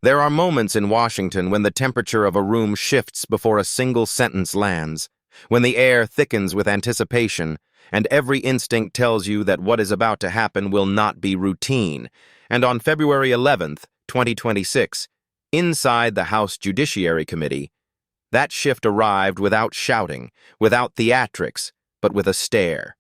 There are moments in Washington when the temperature of a room shifts before a single sentence lands, when the air thickens with anticipation, and every instinct tells you that what is about to happen will not be routine. And on February 11th, 2026, inside the House Judiciary Committee, that shift arrived without shouting, without theatrics, but with a stare.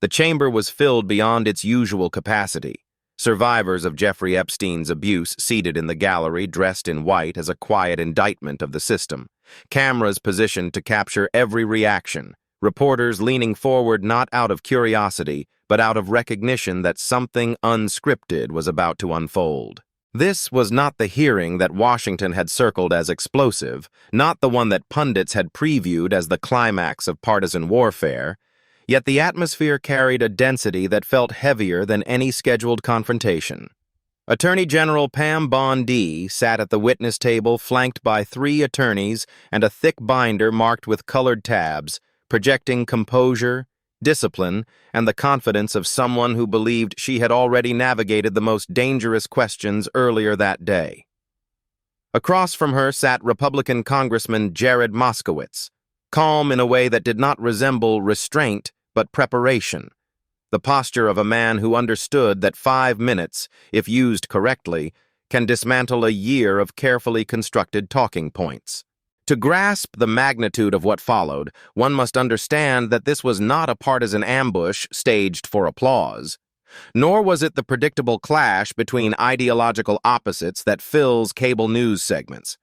The chamber was filled beyond its usual capacity. Survivors of Jeffrey Epstein's abuse seated in the gallery dressed in white as a quiet indictment of the system. Cameras positioned to capture every reaction. Reporters leaning forward not out of curiosity, but out of recognition that something unscripted was about to unfold. This was not the hearing that Washington had circled as explosive, not the one that pundits had previewed as the climax of partisan warfare. Yet the atmosphere carried a density that felt heavier than any scheduled confrontation. Attorney General Pam Bondi sat at the witness table flanked by 3 attorneys and a thick binder marked with colored tabs, projecting composure, discipline, and the confidence of someone who believed she had already navigated the most dangerous questions earlier that day. Across from her sat Republican Congressman Jared Moskowitz, calm in a way that did not resemble restraint, but preparation, the posture of a man who understood that 5 minutes, if used correctly, can dismantle a year of carefully constructed talking points. To grasp the magnitude of what followed, one must understand that this was not a partisan ambush staged for applause, nor was it the predictable clash between ideological opposites that fills cable news segments.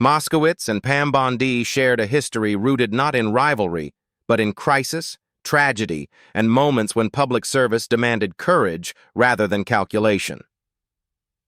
Moskowitz and Pam Bondi shared a history rooted not in rivalry, but in crisis, tragedy, and moments when public service demanded courage rather than calculation.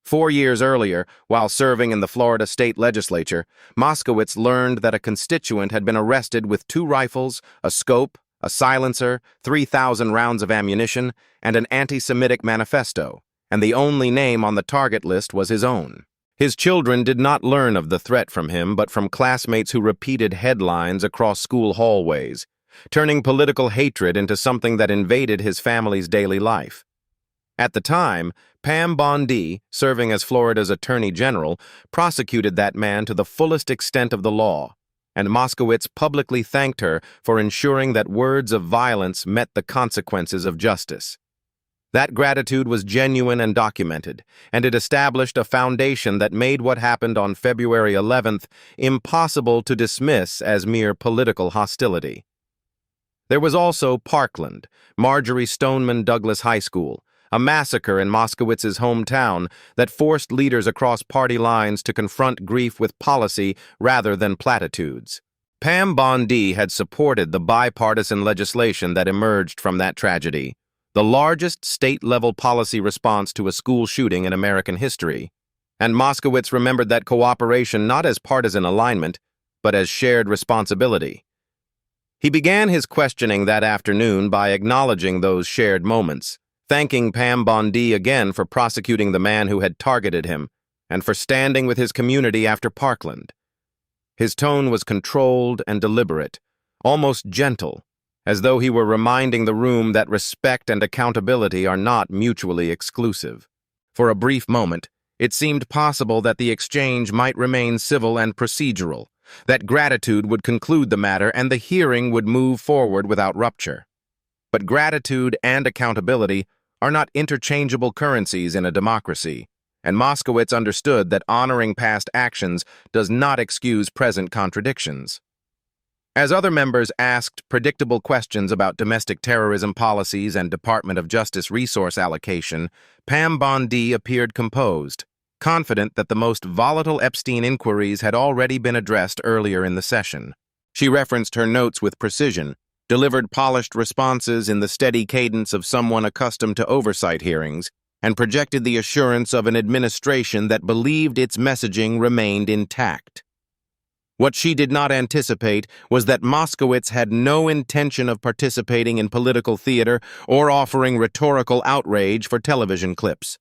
4 years earlier, while serving in the Florida state legislature, Moskowitz learned that a constituent had been arrested with 2 rifles, a scope, a silencer, 3,000 rounds of ammunition, and an anti-Semitic manifesto, and the only name on the target list was his own. His children did not learn of the threat from him, but from classmates who repeated headlines across school hallways, turning political hatred into something that invaded his family's daily life. At the time, Pam Bondi, serving as Florida's Attorney General, prosecuted that man to the fullest extent of the law, and Moskowitz publicly thanked her for ensuring that words of violence met the consequences of justice. That gratitude was genuine and documented, and it established a foundation that made what happened on February 11th impossible to dismiss as mere political hostility. There was also Parkland, Marjorie Stoneman Douglas High School, a massacre in Moskowitz's hometown that forced leaders across party lines to confront grief with policy rather than platitudes. Pam Bondi had supported the bipartisan legislation that emerged from that tragedy, the largest state-level policy response to a school shooting in American history, and Moskowitz remembered that cooperation not as partisan alignment, but as shared responsibility. He began his questioning that afternoon by acknowledging those shared moments, thanking Pam Bondi again for prosecuting the man who had targeted him and for standing with his community after Parkland. His tone was controlled and deliberate, almost gentle, as though he were reminding the room that respect and accountability are not mutually exclusive. For a brief moment, it seemed possible that the exchange might remain civil and procedural, that gratitude would conclude the matter and the hearing would move forward without rupture. But gratitude and accountability are not interchangeable currencies in a democracy, and Moskowitz understood that honoring past actions does not excuse present contradictions. As other members asked predictable questions about domestic terrorism policies and Department of Justice resource allocation, Pam Bondi appeared composed, confident that the most volatile Epstein inquiries had already been addressed earlier in the session. She referenced her notes with precision, delivered polished responses in the steady cadence of someone accustomed to oversight hearings, and projected the assurance of an administration that believed its messaging remained intact. What she did not anticipate was that Moskowitz had no intention of participating in political theater or offering rhetorical outrage for television clips.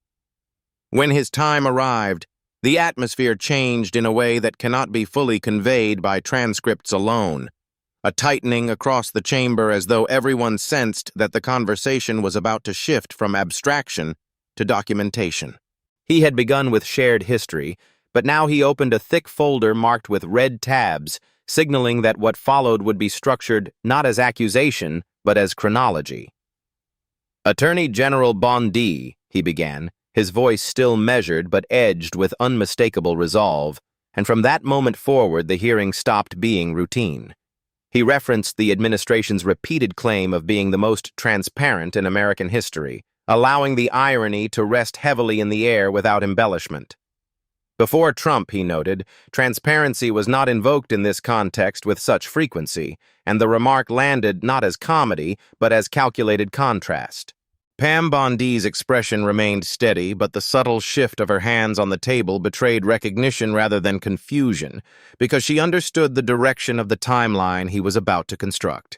When his time arrived, the atmosphere changed in a way that cannot be fully conveyed by transcripts alone. A tightening across the chamber as though everyone sensed that the conversation was about to shift from abstraction to documentation. He had begun with shared history, but now he opened a thick folder marked with red tabs, signaling that what followed would be structured not as accusation, but as chronology. Attorney General Bondi, he began, his voice still measured but edged with unmistakable resolve, and from that moment forward the hearing stopped being routine. He referenced the administration's repeated claim of being the most transparent in American history, allowing the irony to rest heavily in the air without embellishment. Before Trump, he noted, transparency was not invoked in this context with such frequency, and the remark landed not as comedy, but as calculated contrast. Pam Bondi's expression remained steady, but the subtle shift of her hands on the table betrayed recognition rather than confusion, because she understood the direction of the timeline he was about to construct.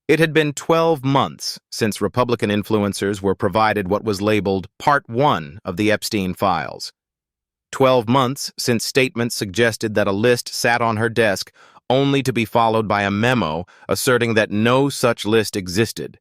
It had been 12 months since Republican influencers were provided what was labeled Part 1 of the Epstein files. 12 months since statements suggested that a list sat on her desk only to be followed by a memo asserting that no such list existed.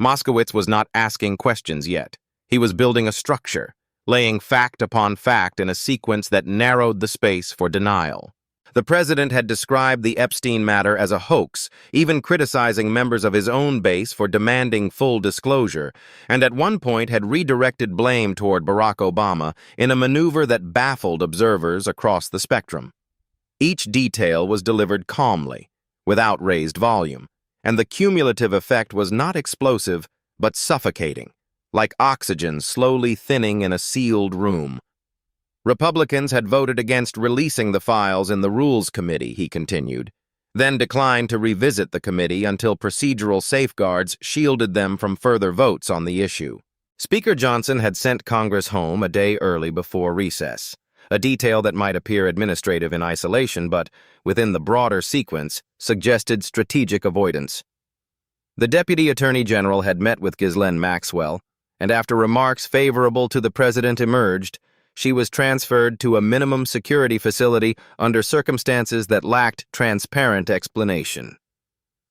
Moskowitz was not asking questions yet. He was building a structure, laying fact upon fact in a sequence that narrowed the space for denial. The president had described the Epstein matter as a hoax, even criticizing members of his own base for demanding full disclosure, and at one point had redirected blame toward Barack Obama in a maneuver that baffled observers across the spectrum. Each detail was delivered calmly, without raised volume, and the cumulative effect was not explosive, but suffocating, like oxygen slowly thinning in a sealed room. Republicans had voted against releasing the files in the Rules Committee, he continued, then declined to revisit the committee until procedural safeguards shielded them from further votes on the issue. Speaker Johnson had sent Congress home a day early before recess, a detail that might appear administrative in isolation but, within the broader sequence, suggested strategic avoidance. The Deputy Attorney General had met with Ghislaine Maxwell, and after remarks favorable to the president emerged, she was transferred to a minimum security facility under circumstances that lacked transparent explanation.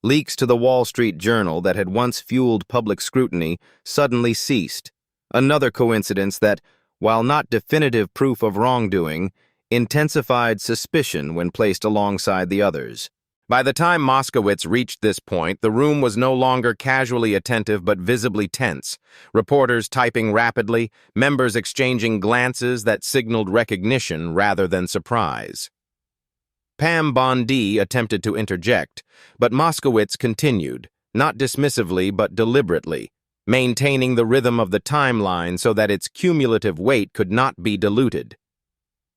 Leaks to the Wall Street Journal that had once fueled public scrutiny suddenly ceased, another coincidence that, while not definitive proof of wrongdoing, intensified suspicion when placed alongside the others. By the time Moskowitz reached this point, the room was no longer casually attentive but visibly tense, reporters typing rapidly, members exchanging glances that signaled recognition rather than surprise. Pam Bondi attempted to interject, but Moskowitz continued, not dismissively but deliberately, maintaining the rhythm of the timeline so that its cumulative weight could not be diluted.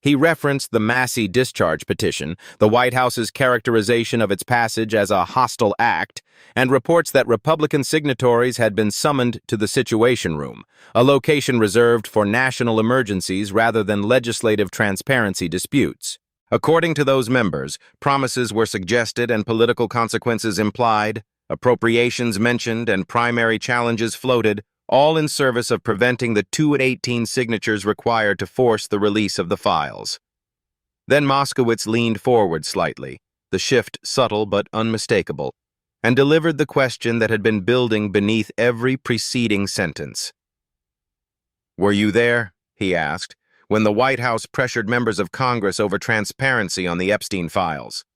He referenced the Massie discharge petition, the White House's characterization of its passage as a hostile act, and reports that Republican signatories had been summoned to the Situation Room, a location reserved for national emergencies rather than legislative transparency disputes. According to those members, promises were suggested and political consequences implied, appropriations mentioned and primary challenges floated, all in service of preventing the 218 signatures required to force the release of the files. Then Moskowitz leaned forward slightly, the shift subtle but unmistakable, and delivered the question that had been building beneath every preceding sentence. "Were you there," he asked, "when the White House pressured members of Congress over transparency on the Epstein files?"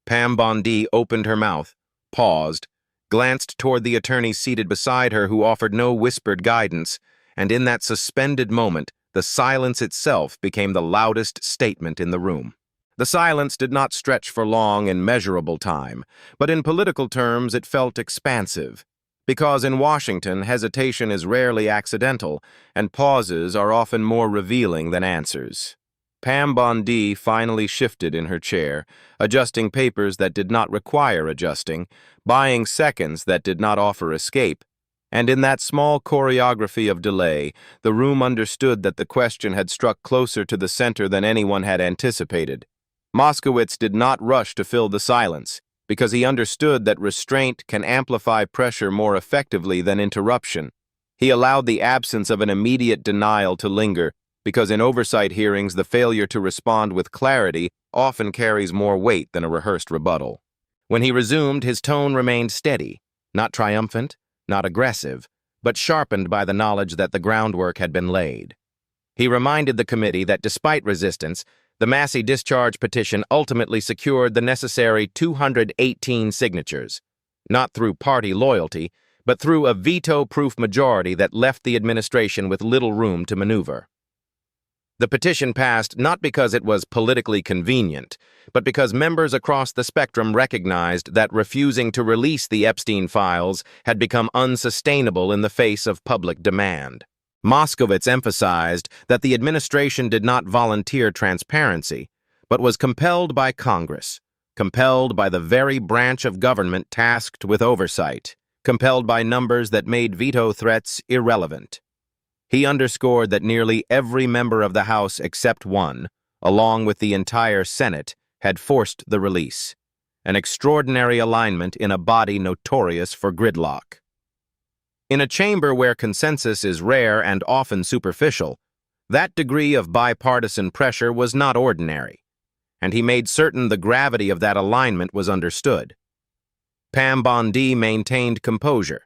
Pam Bondi opened her mouth, paused, glanced toward the attorney seated beside her who offered no whispered guidance, and in that suspended moment, the silence itself became the loudest statement in the room. The silence did not stretch for long in measurable time, but in political terms it felt expansive, because in Washington hesitation is rarely accidental, and pauses are often more revealing than answers. Pam Bondi finally shifted in her chair, adjusting papers that did not require adjusting, buying seconds that did not offer escape, and in that small choreography of delay, the room understood that the question had struck closer to the center than anyone had anticipated. Moskowitz did not rush to fill the silence, because he understood that restraint can amplify pressure more effectively than interruption. He allowed the absence of an immediate denial to linger, because in oversight hearings the failure to respond with clarity often carries more weight than a rehearsed rebuttal. When he resumed, his tone remained steady, not triumphant, not aggressive, but sharpened by the knowledge that the groundwork had been laid. He reminded the committee that despite resistance, the Massie discharge petition ultimately secured the necessary 218 signatures, not through party loyalty, but through a veto-proof majority that left the administration with little room to maneuver. The petition passed not because it was politically convenient, but because members across the spectrum recognized that refusing to release the Epstein files had become unsustainable in the face of public demand. Moskowitz emphasized that the administration did not volunteer transparency, but was compelled by Congress, compelled by the very branch of government tasked with oversight, compelled by numbers that made veto threats irrelevant. He underscored that nearly every member of the House except one, along with the entire Senate, had forced the release, an extraordinary alignment in a body notorious for gridlock. In a chamber where consensus is rare and often superficial, that degree of bipartisan pressure was not ordinary, and he made certain the gravity of that alignment was understood. Pam Bondi maintained composure,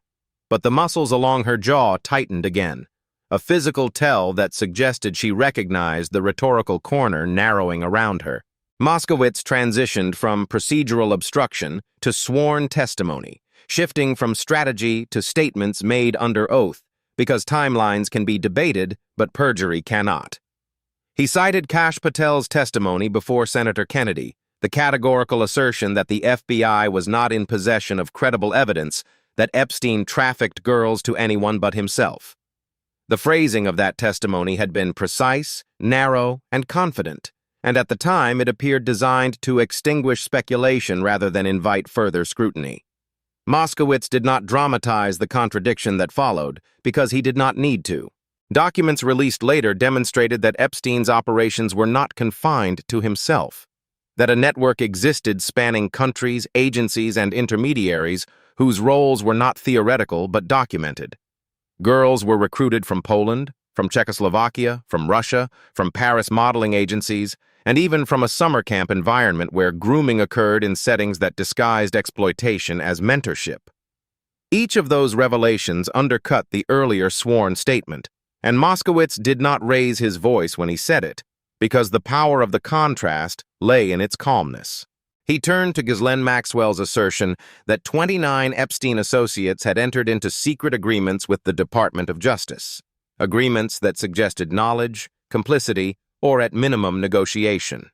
but the muscles along her jaw tightened again, a physical tell that suggested she recognized the rhetorical corner narrowing around her. Moskowitz transitioned from procedural obstruction to sworn testimony, shifting from strategy to statements made under oath, because timelines can be debated, but perjury cannot. He cited Kash Patel's testimony before Senator Kennedy, the categorical assertion that the FBI was not in possession of credible evidence that Epstein trafficked girls to anyone but himself. The phrasing of that testimony had been precise, narrow, and confident, and at the time it appeared designed to extinguish speculation rather than invite further scrutiny. Moskowitz did not dramatize the contradiction that followed, because he did not need to. Documents released later demonstrated that Epstein's operations were not confined to himself, that a network existed spanning countries, agencies, and intermediaries whose roles were not theoretical but documented. Girls were recruited from Poland, from Czechoslovakia, from Russia, from Paris modeling agencies, and even from a summer camp environment where grooming occurred in settings that disguised exploitation as mentorship. Each of those revelations undercut the earlier sworn statement, and Moskowitz did not raise his voice when he said it, because the power of the contrast lay in its calmness. He turned to Ghislaine Maxwell's assertion that 29 Epstein associates had entered into secret agreements with the Department of Justice, agreements that suggested knowledge, complicity, or at minimum negotiation.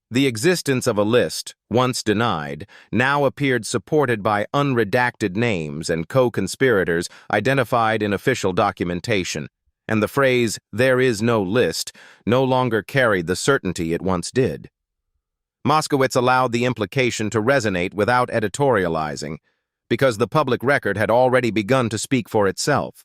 The existence of a list, once denied, now appeared supported by unredacted names and co-conspirators identified in official documentation, and the phrase, "there is no list," no longer carried the certainty it once did. Moskowitz allowed the implication to resonate without editorializing, because the public record had already begun to speak for itself.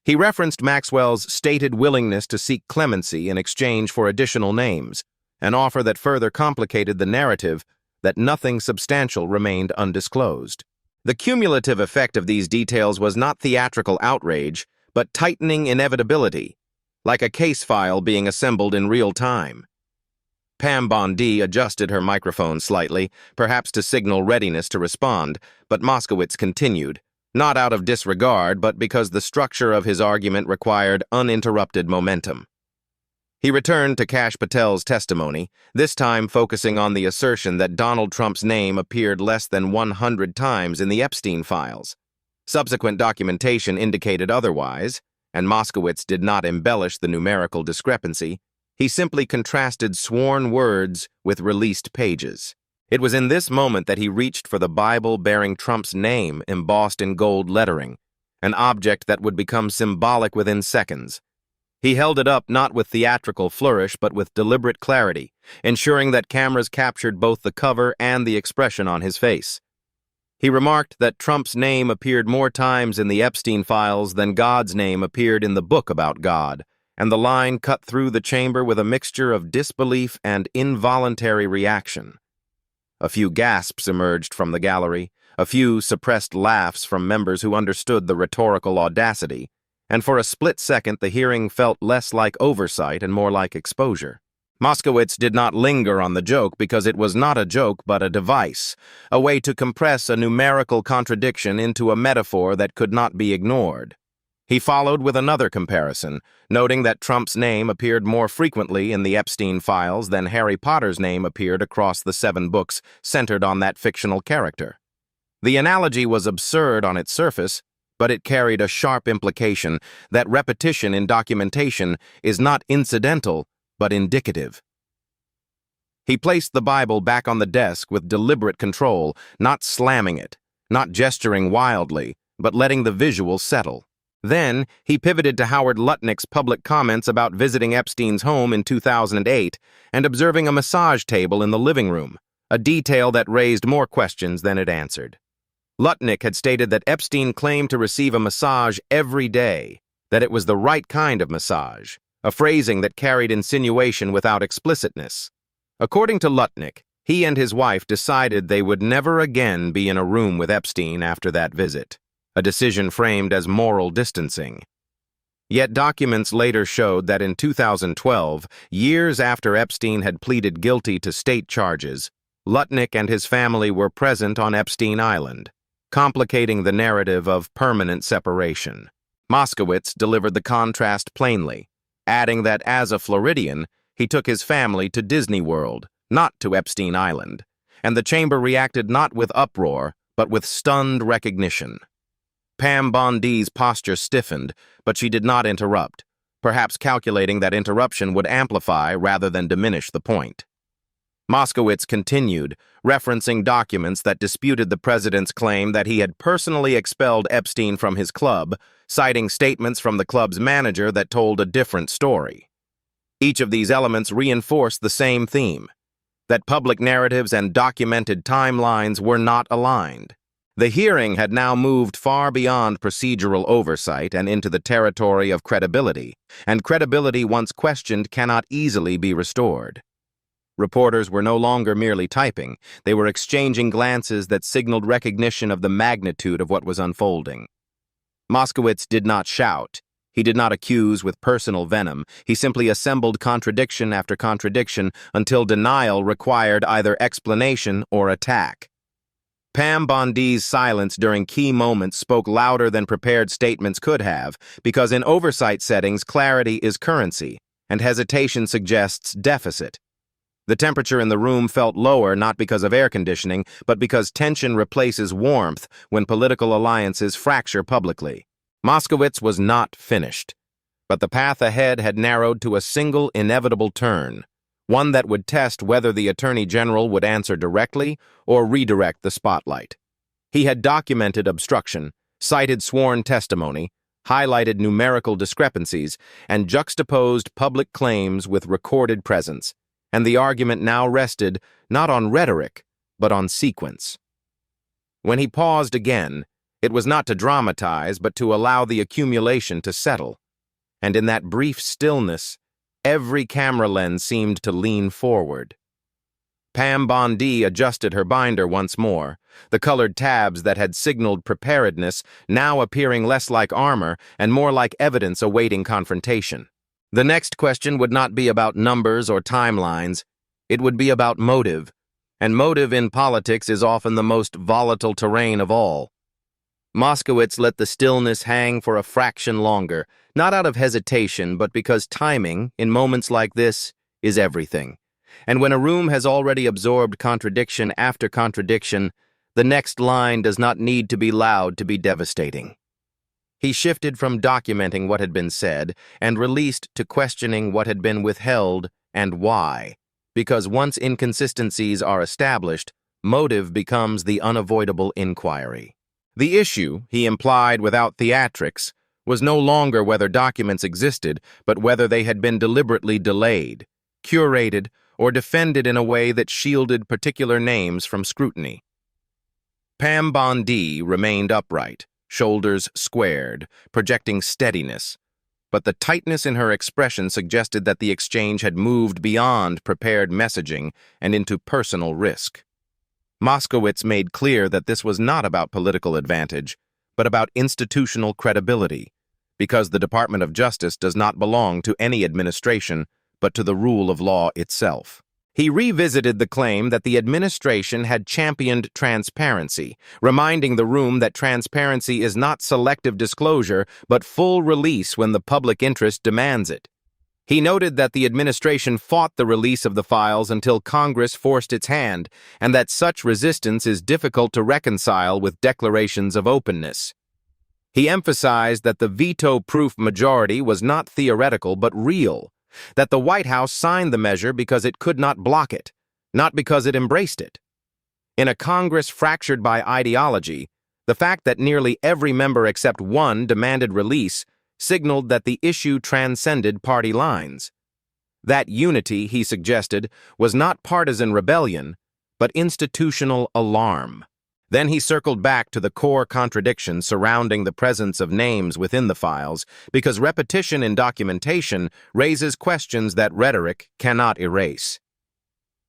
He referenced Maxwell's stated willingness to seek clemency in exchange for additional names, an offer that further complicated the narrative that nothing substantial remained undisclosed. The cumulative effect of these details was not theatrical outrage, but tightening inevitability, like a case file being assembled in real time. Pam Bondi adjusted her microphone slightly, perhaps to signal readiness to respond, but Moskowitz continued, not out of disregard, but because the structure of his argument required uninterrupted momentum. He returned to Kash Patel's testimony, this time focusing on the assertion that Donald Trump's name appeared less than 100 times in the Epstein files. Subsequent documentation indicated otherwise, and Moskowitz did not embellish the numerical discrepancy. He simply contrasted sworn words with released pages. It was in this moment that he reached for the Bible bearing Trump's name embossed in gold lettering, an object that would become symbolic within seconds. He held it up not with theatrical flourish but with deliberate clarity, ensuring that cameras captured both the cover and the expression on his face. He remarked that Trump's name appeared more times in the Epstein files than God's name appeared in the book about God, and the line cut through the chamber with a mixture of disbelief and involuntary reaction. A few gasps emerged from the gallery, a few suppressed laughs from members who understood the rhetorical audacity, and for a split second the hearing felt less like oversight and more like exposure. Moskowitz did not linger on the joke because it was not a joke but a device, a way to compress a numerical contradiction into a metaphor that could not be ignored. He followed with another comparison, noting that Trump's name appeared more frequently in the Epstein files than Harry Potter's name appeared across the 7 books centered on that fictional character. The analogy was absurd on its surface, but it carried a sharp implication that repetition in documentation is not incidental, but indicative. He placed the Bible back on the desk with deliberate control, not slamming it, not gesturing wildly, but letting the visual settle. Then, he pivoted to Howard Lutnick's public comments about visiting Epstein's home in 2008 and observing a massage table in the living room, a detail that raised more questions than it answered. Lutnick had stated that Epstein claimed to receive a massage every day, that it was the right kind of massage, a phrasing that carried insinuation without explicitness. According to Lutnick, he and his wife decided they would never again be in a room with Epstein after that visit, a decision framed as moral distancing. Yet documents later showed that in 2012, years after Epstein had pleaded guilty to state charges, Lutnick and his family were present on Epstein Island, complicating the narrative of permanent separation. Moskowitz delivered the contrast plainly, adding that as a Floridian, he took his family to Disney World, not to Epstein Island, and the chamber reacted not with uproar, but with stunned recognition. Pam Bondi's posture stiffened, but she did not interrupt, perhaps calculating that interruption would amplify rather than diminish the point. Moskowitz continued, referencing documents that disputed the president's claim that he had personally expelled Epstein from his club, citing statements from the club's manager that told a different story. Each of these elements reinforced the same theme, that public narratives and documented timelines were not aligned. The hearing had now moved far beyond procedural oversight and into the territory of credibility, and credibility once questioned cannot easily be restored. Reporters were no longer merely typing, they were exchanging glances that signaled recognition of the magnitude of what was unfolding. Moskowitz did not shout. He did not accuse with personal venom. He simply assembled contradiction after contradiction until denial required either explanation or attack. Pam Bondi's silence during key moments spoke louder than prepared statements could have, because in oversight settings, clarity is currency, and hesitation suggests deficit. The temperature in the room felt lower not because of air conditioning, but because tension replaces warmth when political alliances fracture publicly. Moskowitz was not finished, but the path ahead had narrowed to a single inevitable turn, one that would test whether the Attorney General would answer directly or redirect the spotlight. He had documented obstruction, cited sworn testimony, highlighted numerical discrepancies, and juxtaposed public claims with recorded presence, and the argument now rested not on rhetoric, but on sequence. When he paused again, it was not to dramatize, but to allow the accumulation to settle. And in that brief stillness, every camera lens seemed to lean forward. Pam Bondi adjusted her binder once more, the colored tabs that had signaled preparedness now appearing less like armor and more like evidence awaiting confrontation. The next question would not be about numbers or timelines. It would be about motive, and motive in politics is often the most volatile terrain of all. Moskowitz let the stillness hang for a fraction longer, not out of hesitation, but because timing, in moments like this, is everything. And when a room has already absorbed contradiction after contradiction, the next line does not need to be loud to be devastating. He shifted from documenting what had been said and released to questioning what had been withheld and why, because once inconsistencies are established, motive becomes the unavoidable inquiry. The issue, he implied without theatrics, was no longer whether documents existed, but whether they had been deliberately delayed, curated, or defended in a way that shielded particular names from scrutiny. Pam Bondi remained upright, shoulders squared, projecting steadiness, but the tightness in her expression suggested that the exchange had moved beyond prepared messaging and into personal risk. Moskowitz made clear that this was not about political advantage, but about institutional credibility, because the Department of Justice does not belong to any administration, but to the rule of law itself. He revisited the claim that the administration had championed transparency, reminding the room that transparency is not selective disclosure, but full release when the public interest demands it. He noted that the administration fought the release of the files until Congress forced its hand, and that such resistance is difficult to reconcile with declarations of openness. He emphasized that the veto-proof majority was not theoretical but real, that the White House signed the measure because it could not block it, not because it embraced it. In a Congress fractured by ideology, the fact that nearly every member except one demanded release signaled that the issue transcended party lines. That unity, he suggested, was not partisan rebellion, but institutional alarm. Then he circled back to the core contradictions surrounding the presence of names within the files, because repetition in documentation raises questions that rhetoric cannot erase.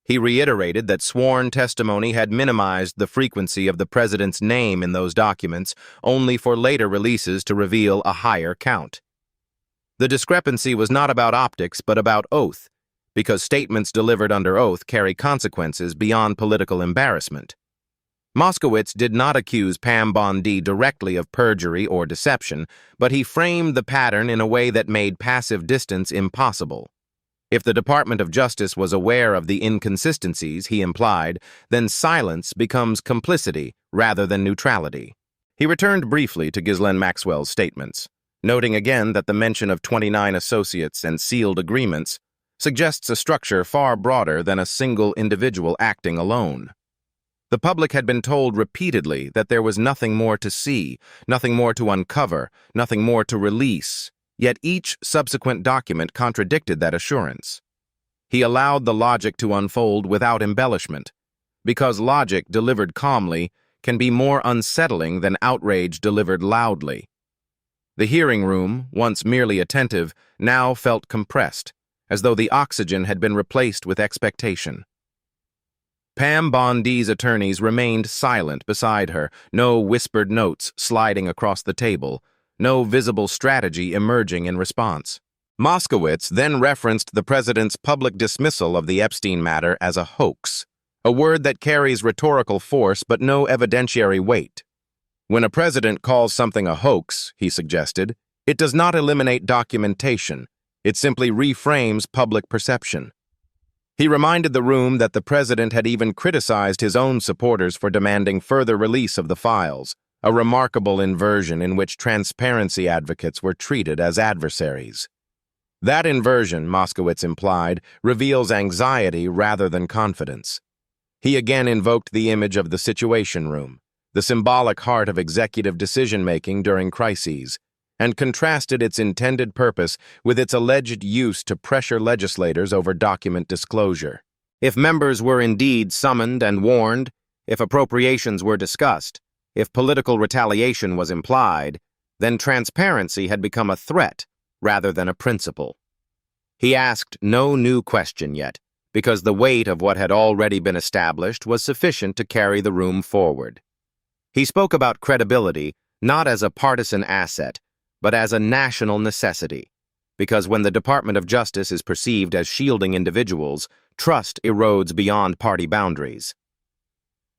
He reiterated that sworn testimony had minimized the frequency of the president's name in those documents, only for later releases to reveal a higher count. The discrepancy was not about optics, but about oath, because statements delivered under oath carry consequences beyond political embarrassment. Moskowitz did not accuse Pam Bondi directly of perjury or deception, but he framed the pattern in a way that made passive distance impossible. If the Department of Justice was aware of the inconsistencies, he implied, then silence becomes complicity rather than neutrality. He returned briefly to Ghislaine Maxwell's statements, noting again that the mention of 29 associates and sealed agreements suggests a structure far broader than a single individual acting alone. The public had been told repeatedly that there was nothing more to see, nothing more to uncover, nothing more to release. Yet each subsequent document contradicted that assurance. He allowed the logic to unfold without embellishment, because logic delivered calmly can be more unsettling than outrage delivered loudly. The hearing room, once merely attentive, now felt compressed, as though the oxygen had been replaced with expectation. Pam Bondi's attorneys remained silent beside her, no whispered notes sliding across the table, no visible strategy emerging in response. Moskowitz then referenced the president's public dismissal of the Epstein matter as a hoax, a word that carries rhetorical force but no evidentiary weight. When a president calls something a hoax, he suggested, it does not eliminate documentation, it simply reframes public perception. He reminded the room that the president had even criticized his own supporters for demanding further release of the files, a remarkable inversion in which transparency advocates were treated as adversaries. That inversion, Moskowitz implied, reveals anxiety rather than confidence. He again invoked the image of the Situation Room, the symbolic heart of executive decision-making during crises, and contrasted its intended purpose with its alleged use to pressure legislators over document disclosure. If members were indeed summoned and warned, if appropriations were discussed, if political retaliation was implied, then transparency had become a threat rather than a principle. He asked no new question yet, because the weight of what had already been established was sufficient to carry the room forward. He spoke about credibility not as a partisan asset, but as a national necessity, because when the Department of Justice is perceived as shielding individuals, trust erodes beyond party boundaries.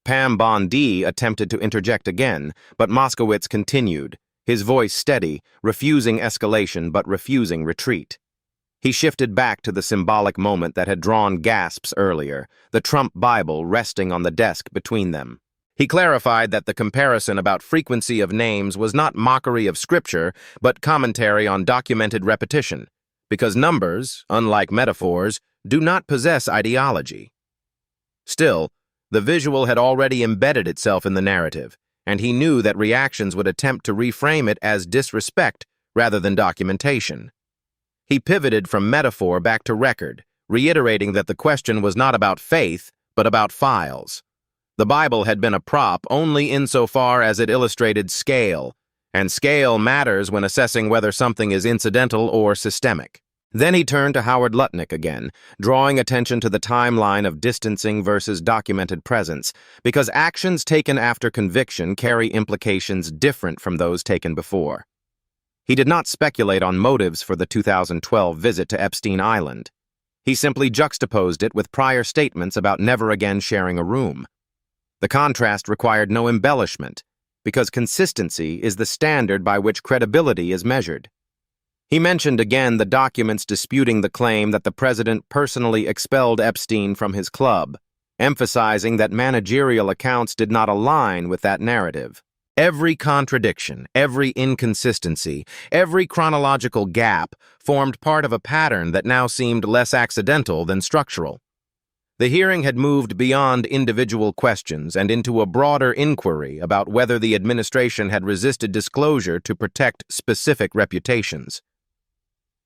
Pam Bondi attempted to interject again, but Moskowitz continued, his voice steady, refusing escalation but refusing retreat. He shifted back to the symbolic moment that had drawn gasps earlier, the Trump Bible resting on the desk between them. He clarified that the comparison about frequency of names was not mockery of scripture, but commentary on documented repetition, because numbers, unlike metaphors, do not possess ideology. Still, the visual had already embedded itself in the narrative, and he knew that reactions would attempt to reframe it as disrespect rather than documentation. He pivoted from metaphor back to record, reiterating that the question was not about faith, but about files. The Bible had been a prop only insofar as it illustrated scale, and scale matters when assessing whether something is incidental or systemic. Then he turned to Howard Lutnick again, drawing attention to the timeline of distancing versus documented presence, because actions taken after conviction carry implications different from those taken before. He did not speculate on motives for the 2012 visit to Epstein Island. He simply juxtaposed it with prior statements about never again sharing a room. The contrast required no embellishment, because consistency is the standard by which credibility is measured. He mentioned again the documents disputing the claim that the president personally expelled Epstein from his club, emphasizing that managerial accounts did not align with that narrative. Every contradiction, every inconsistency, every chronological gap formed part of a pattern that now seemed less accidental than structural. The hearing had moved beyond individual questions and into a broader inquiry about whether the administration had resisted disclosure to protect specific reputations.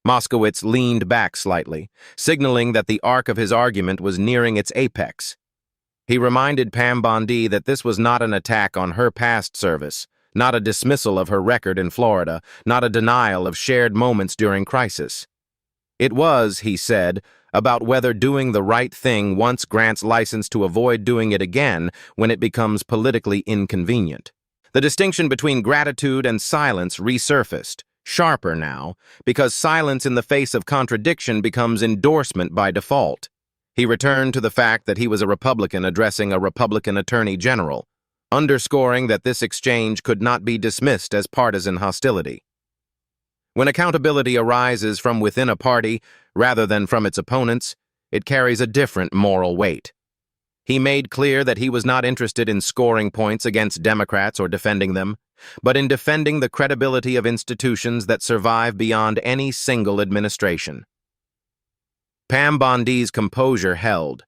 Moskowitz leaned back slightly, signaling that the arc of his argument was nearing its apex. He reminded Pam Bondi that this was not an attack on her past service, not a dismissal of her record in Florida, not a denial of shared moments during crisis. It was, he said, about whether doing the right thing once grants license to avoid doing it again when it becomes politically inconvenient. The distinction between gratitude and silence resurfaced, sharper now, because silence in the face of contradiction becomes endorsement by default. He returned to the fact that he was a Republican addressing a Republican Attorney General, underscoring that this exchange could not be dismissed as partisan hostility. When accountability arises from within a party rather than from its opponents, it carries a different moral weight. He made clear that he was not interested in scoring points against Democrats or defending them, but in defending the credibility of institutions that survive beyond any single administration. Pam Bondi's composure held,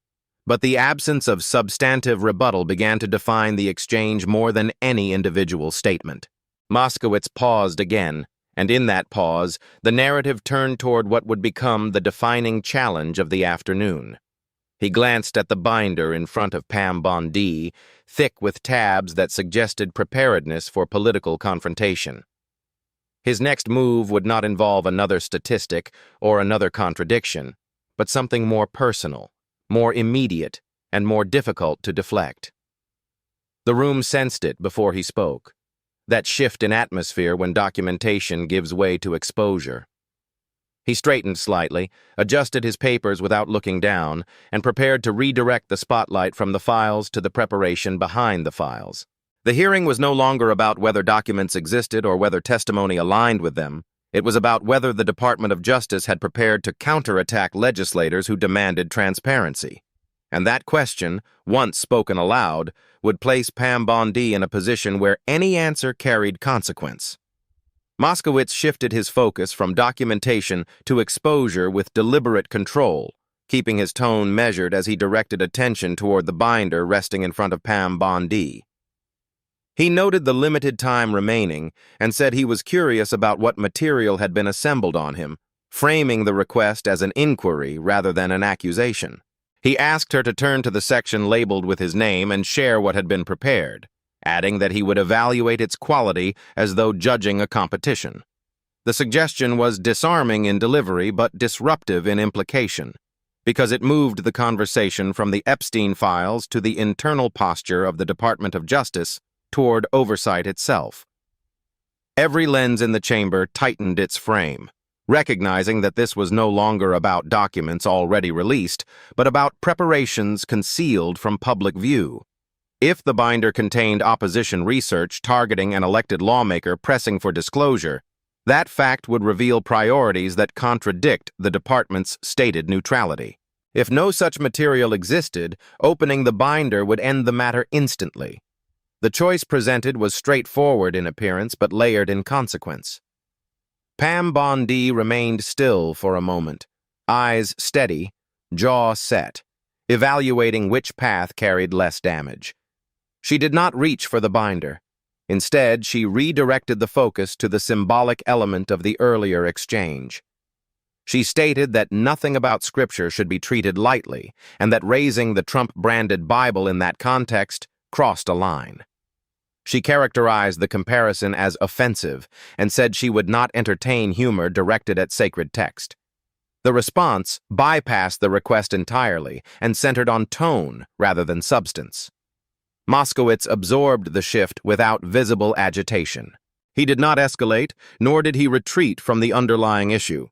but the absence of substantive rebuttal began to define the exchange more than any individual statement. Moskowitz paused again, and in that pause, the narrative turned toward what would become the defining challenge of the afternoon. He glanced at the binder in front of Pam Bondi, thick with tabs that suggested preparedness for political confrontation. His next move would not involve another statistic or another contradiction, but something more personal, more immediate, and more difficult to deflect. The room sensed it before he spoke, that shift in atmosphere when documentation gives way to exposure. He straightened slightly, adjusted his papers without looking down, and prepared to redirect the spotlight from the files to the preparation behind the files. The hearing was no longer about whether documents existed or whether testimony aligned with them. It was about whether the Department of Justice had prepared to counterattack legislators who demanded transparency. And that question, once spoken aloud, would place Pam Bondi in a position where any answer carried consequence. Moskowitz shifted his focus from documentation to exposure with deliberate control, keeping his tone measured as he directed attention toward the binder resting in front of Pam Bondi. He noted the limited time remaining and said he was curious about what material had been assembled on him, framing the request as an inquiry rather than an accusation. He asked her to turn to the section labeled with his name and share what had been prepared, adding that he would evaluate its quality as though judging a competition. The suggestion was disarming in delivery but disruptive in implication, because it moved the conversation from the Epstein files to the internal posture of the Department of Justice toward oversight itself. Every lens in the chamber tightened its frame, recognizing that this was no longer about documents already released, but about preparations concealed from public view. If the binder contained opposition research targeting an elected lawmaker pressing for disclosure, that fact would reveal priorities that contradict the department's stated neutrality. If no such material existed, opening the binder would end the matter instantly. The choice presented was straightforward in appearance but layered in consequence. Pam Bondi remained still for a moment, eyes steady, jaw set, evaluating which path carried less damage. She did not reach for the binder. Instead, she redirected the focus to the symbolic element of the earlier exchange. She stated that nothing about Scripture should be treated lightly, and that raising the Trump-branded Bible in that context crossed a line. She characterized the comparison as offensive and said she would not entertain humor directed at sacred text. The response bypassed the request entirely and centered on tone rather than substance. Moskowitz absorbed the shift without visible agitation. He did not escalate, nor did he retreat from the underlying issue.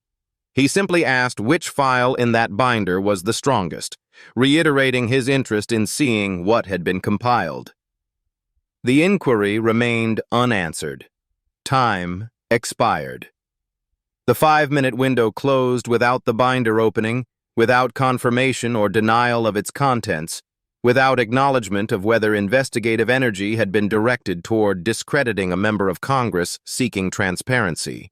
He simply asked which file in that binder was the strongest, reiterating his interest in seeing what had been compiled. The inquiry remained unanswered. Time expired. The 5-minute window closed without the binder opening, without confirmation or denial of its contents, without acknowledgement of whether investigative energy had been directed toward discrediting a member of Congress seeking transparency.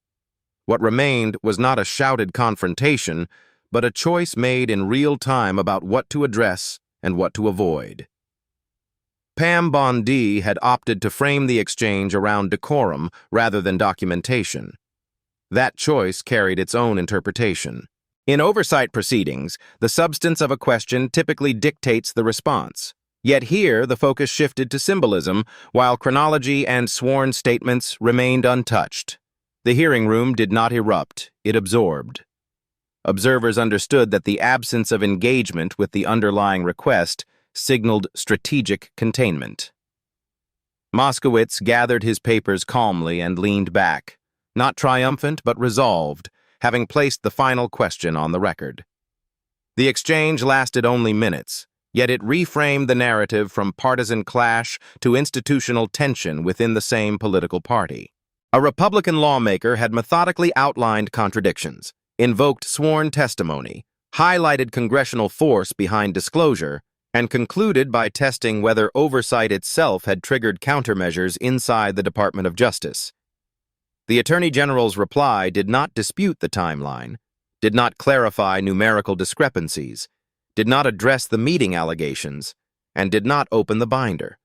What remained was not a shouted confrontation, but a choice made in real time about what to address and what to avoid. Pam Bondi had opted to frame the exchange around decorum rather than documentation. That choice carried its own interpretation. In oversight proceedings, the substance of a question typically dictates the response. Yet here, the focus shifted to symbolism, while chronology and sworn statements remained untouched. The hearing room did not erupt, it absorbed. Observers understood that the absence of engagement with the underlying request signaled strategic containment. Moskowitz gathered his papers calmly and leaned back, not triumphant but resolved, having placed the final question on the record. The exchange lasted only minutes, yet it reframed the narrative from partisan clash to institutional tension within the same political party. A Republican lawmaker had methodically outlined contradictions, invoked sworn testimony, highlighted congressional force behind disclosure, and concluded by testing whether oversight itself had triggered countermeasures inside the Department of Justice. The Attorney General's reply did not dispute the timeline, did not clarify numerical discrepancies, did not address the meeting allegations, and did not open the binder.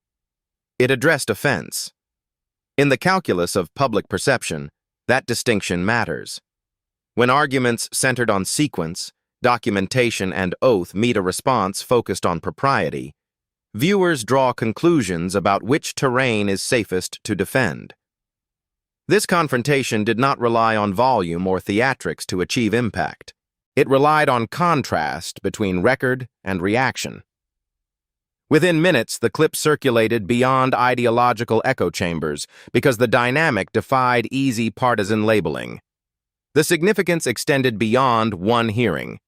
It addressed offense. In the calculus of public perception, that distinction matters. When arguments centered on sequence, documentation, and oath meet a response focused on propriety, viewers draw conclusions about which terrain is safest to defend. This confrontation did not rely on volume or theatrics to achieve impact. It relied on contrast between record and reaction. Within minutes, the clip circulated beyond ideological echo chambers because the dynamic defied easy partisan labeling. The significance extended beyond one hearing.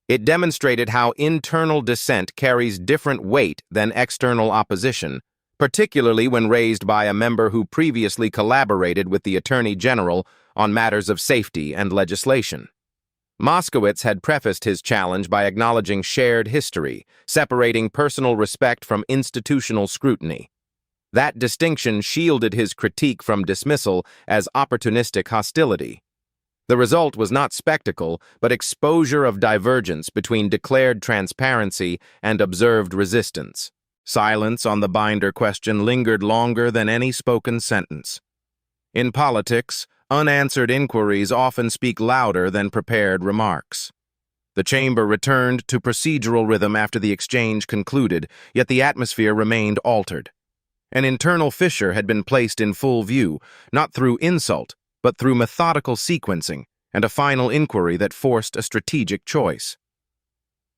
It demonstrated how internal dissent carries different weight than external opposition, particularly when raised by a member who previously collaborated with the Attorney General on matters of safety and legislation. Moskowitz had prefaced his challenge by acknowledging shared history, separating personal respect from institutional scrutiny. That distinction shielded his critique from dismissal as opportunistic hostility. The result was not spectacle, but exposure of divergence between declared transparency and observed resistance. Silence on the binder question lingered longer than any spoken sentence. In politics, unanswered inquiries often speak louder than prepared remarks. The chamber returned to procedural rhythm after the exchange concluded, yet the atmosphere remained altered. An internal fissure had been placed in full view, not through insult, but through methodical sequencing and a final inquiry that forced a strategic choice.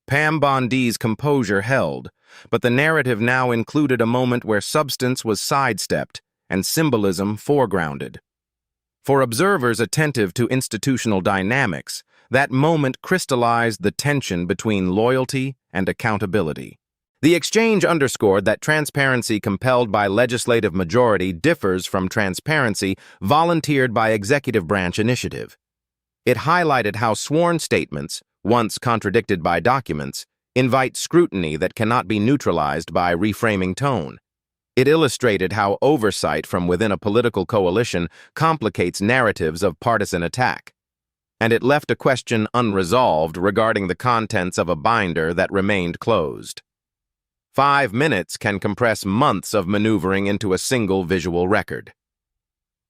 Pam Bondi's composure held, but the narrative now included a moment where substance was sidestepped and symbolism foregrounded. For observers attentive to institutional dynamics, that moment crystallized the tension between loyalty and accountability. The exchange underscored that transparency compelled by legislative majority differs from transparency volunteered by executive branch initiative. It highlighted how sworn statements, once contradicted by documents, invite scrutiny that cannot be neutralized by reframing tone. It illustrated how oversight from within a political coalition complicates narratives of partisan attack. And it left a question unresolved regarding the contents of a binder that remained closed. 5 minutes can compress months of maneuvering into a single visual record.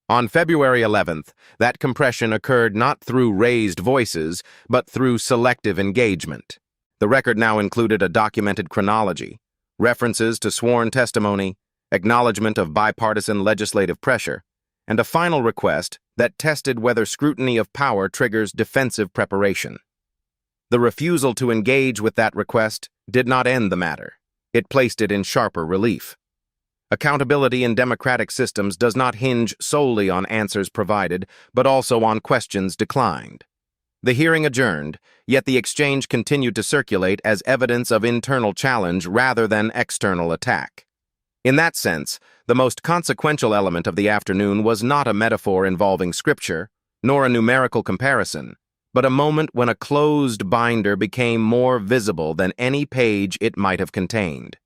On February 11th, that compression occurred not through raised voices, but through selective engagement. The record now included a documented chronology, references to sworn testimony, acknowledgement of bipartisan legislative pressure, and a final request that tested whether scrutiny of power triggers defensive preparation. The refusal to engage with that request did not end the matter. It placed it in sharper relief. Accountability in democratic systems does not hinge solely on answers provided, but also on questions declined. The hearing adjourned, yet the exchange continued to circulate as evidence of internal challenge rather than external attack. In that sense, the most consequential element of the afternoon was not a metaphor involving scripture, nor a numerical comparison, but a moment when a closed binder became more visible than any page it might have contained.